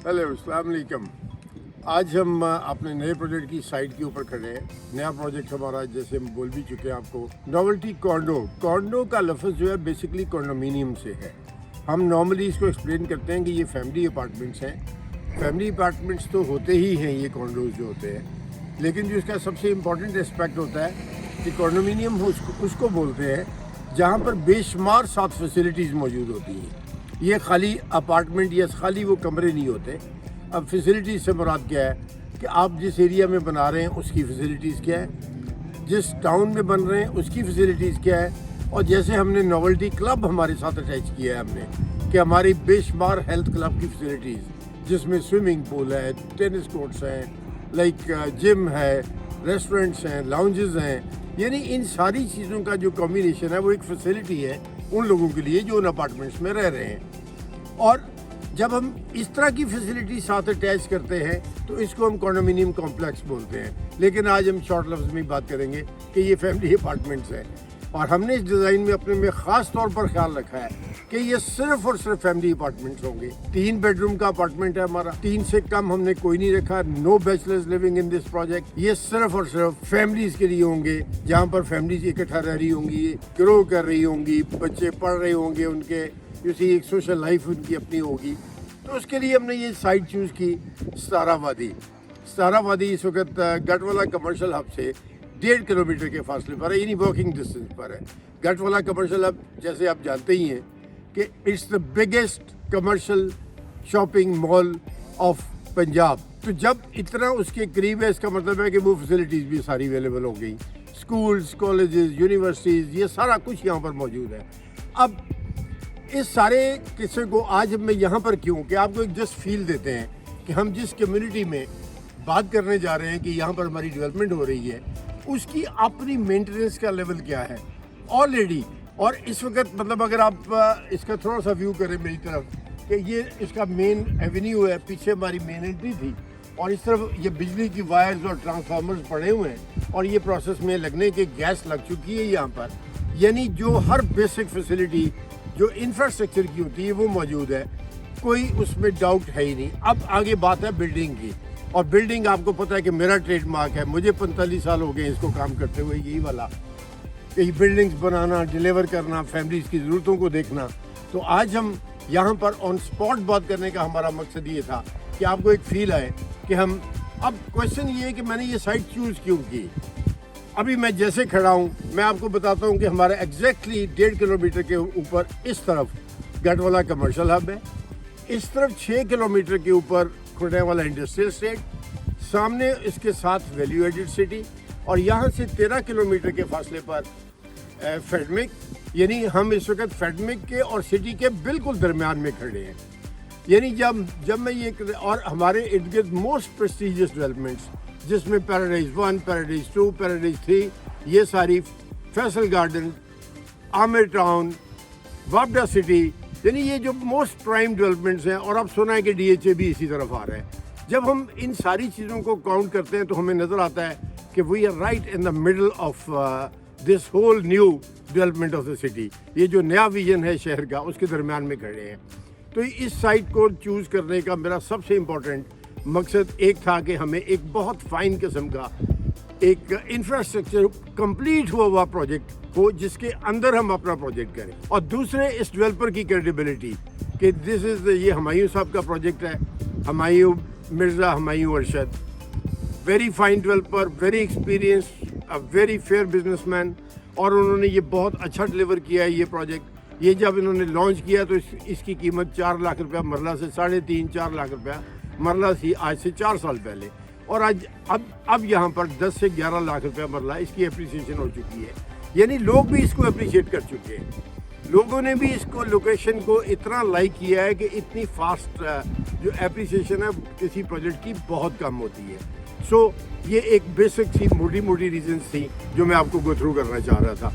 Hello अस्सलाम वालेकुम। आज हम अपने नए प्रोजेक्ट की साइट के ऊपर खड़े हैं। नया प्रोजेक्ट हमारा, जैसे हम बोल भी चुके हैं आपको, नोवेल्टी कॉन्डो का लफ्ज़ जो है बेसिकली कॉन्डोमिनियम से है। हम नॉर्मली इसको एक्सप्लेन करते हैं कि ये फैमिली अपार्टमेंट्स हैं। फैमिली अपार्टमेंट्स तो होते ही हैं ये कॉन्डोज जो होते हैं, लेकिन जो इसका सबसे इम्पॉर्टेंट एस्पेक्ट होता है कि कॉन्डोमिनियम उसको बोलते हैं जहाँ पर बेशुमार साथ फैसिलिटीज़ मौजूद होती हैं। ये खाली अपार्टमेंट या खाली वो कमरे नहीं होते। अब फैसिलिटीज़ से मुराद क्या है कि आप जिस एरिया में बना रहे हैं उसकी फैसिलिटीज़ क्या है, जिस टाउन में बन रहे हैं उसकी फैसिलिटीज़ क्या है। और जैसे हमने नोवेल्टी क्लब हमारे साथ अटैच किया है हमने कि हमारी बेशुमार हेल्थ क्लब की फैसिलिटीज़, जिसमें स्विमिंग पूल है, टेनिस कोर्ट्स हैं, लाइक जिम है, रेस्टोरेंट्स हैं, लाउंजेस हैं, यानी इन सारी चीज़ों का जो कॉम्बिनेशन है वो एक फैसिलिटी है उन लोगों के लिए जो उन अपार्टमेंट्स में रह रहे हैं। और जब हम इस तरह की फैसिलिटी साथ अटैच करते हैं तो इसको हम कॉन्डोमिनियम कॉम्प्लेक्स बोलते हैं। लेकिन आज हम शॉर्ट लफ्ज़ में बात करेंगे कि ये फैमिली अपार्टमेंट्स हैं। और हमने इस डिज़ाइन में अपने में ख़ास तौर पर ख्याल रखा है कि ये सिर्फ और सिर्फ फैमिली अपार्टमेंट्स होंगे। 3 बेडरूम का अपार्टमेंट है हमारा, 3 से कम हमने कोई नहीं रखा। No bachelors living in this project. ये सिर्फ और सिर्फ फैमिलीज के लिए होंगे, जहाँ पर फैमिलीज इकट्ठा रह रही होंगी, ग्रो कर रही होंगी, बच्चे पढ़ रहे होंगे, उनके किसी एक सोशल लाइफ उनकी अपनी होगी। तो उसके लिए हमने ये साइट चूज़ की सतारावादी इस वक्त गटवाला कमर्शियल हब से 1.5 किलोमीटर के फासले पर है, यानी वॉकिंग डिस्टेंस पर है। गटवाला कमर्शियल हब, जैसे आप जानते ही हैं कि it's the biggest commercial shopping mall of Punjab. तो जब इतना उसके करीब है, इसका मतलब है कि वो फैसिलिटीज़ भी सारी अवेलेबल हो गई। स्कूल्स, कॉलेजेस, यूनिवर्सिटीज़, ये सारा कुछ यहाँ पर मौजूद है। अब इस सारे किस्से को आज मैं यहाँ पर क्यों, कि आपको एक जस्ट फील देते हैं कि हम जिस कम्युनिटी में बात करने जा रहे हैं कि यहाँ पर हमारी डेवलपमेंट हो रही है, उसकी अपनी मेंटेनेंस का लेवल क्या है ऑलरेडी। और इस वक्त मतलब अगर आप इसका थोड़ा सा व्यू करें मेरी तरफ, कि ये इसका मेन एवेन्यू है, पीछे हमारी मेन एंट्री थी, और इस तरफ ये बिजली की वायर्स और ट्रांसफार्मर्स पड़े हुए हैं, और ये प्रोसेस में लगने के गैस लग चुकी है यहाँ पर। यानी जो हर बेसिक फैसिलिटी जो इंफ्रास्ट्रक्चर की होती है वो मौजूद है, कोई उसमें डाउट है ही नहीं। अब आगे बात है बिल्डिंग की, और बिल्डिंग आपको पता है कि मेरा ट्रेडमार्क है, मुझे 45 साल हो गए इसको काम करते हुए, यही वाला कि बिल्डिंग्स बनाना, डिलीवर करना, फैमिलीज़ की ज़रूरतों को देखना। तो आज हम यहाँ पर ऑन स्पॉट बात करने का हमारा मकसद ये था कि आपको एक फील आए कि हम, अब क्वेश्चन ये है कि मैंने ये साइट चूज़ क्यों की। अभी मैं जैसे खड़ा हूँ, मैं आपको बताता हूँ कि हमारा एग्जैक्टली 1.5 किलोमीटर के ऊपर इस तरफ गटवाला कमर्शियल हब है, इस तरफ 6 किलोमीटर के ऊपर खुटनेवाला इंडस्ट्रियल स्टेट, सामने इसके साथ वैल्यू एडेड सिटी, और यहाँ से 13 किलोमीटर के फासले पर फेडमिक। यानी हम इस वक्त फेडमिक के और सिटी के बिल्कुल दरमियान में खड़े हैं। यानी जब मैं ये, और हमारे इर्द गिर्द मोस्ट प्रेस्टिजियस डेवलपमेंट्स, जिसमें पैराडाइज 1, पैराडाइज 2, पैराडाइज 3, ये सारी, फैसल गार्डन, आमिर टाउन, वापडा सिटी, यानी ये जो मोस्ट प्राइम डेवलपमेंट्स हैं। और अब सुना है कि DHA भी इसी तरफ आ रहा है। जब हम इन सारी चीज़ों को काउंट करते हैं तो हमें नज़र आता है कि we are right in the middle of this whole new development of the city. ये जो नया विजन है शहर का, उसके दरमियान में खड़े हैं। तो इस साइट को चूज़ करने का मेरा सबसे इम्पोर्टेंट मकसद एक था कि हमें एक बहुत फाइन किस्म का एक इंफ्रास्ट्रक्चर कंप्लीट हुआ प्रोजेक्ट हो, जिसके अंदर हम अपना प्रोजेक्ट करें। और दूसरे, इस डेवलपर की क्रेडिबिलिटी कि दिस इज़, ये हुमायूं साहब का प्रोजेक्ट है, Humayun Mirza Humayun Arshad, very fine developer, very experience, a very fair businessman, और उन्होंने ये बहुत अच्छा डिलीवर किया है ये प्रोजेक्ट। ये जब इन्होंने लॉन्च किया तो इसकी कीमत 4 लाख रुपया मरला से 3.5-4 लाख रुपया मरला थी आज से 4 साल पहले, और आज अब यहाँ पर 10 से 11 लाख रुपया मरला इसकी एप्रिसिएशन हो चुकी है। यानी लोग भी इसको अप्रिशिएट कर चुके हैं, लोगों ने भी इसको, लोकेशन को इतना लाइक किया है कि इतनी फास्ट जो एप्रिसिएशन है किसी प्रोजेक्ट की बहुत कम होती है। सो ये एक बेसिक सी मोटी रीजन थी जो मैं आपको गो थ्रू करना चाह रहा था।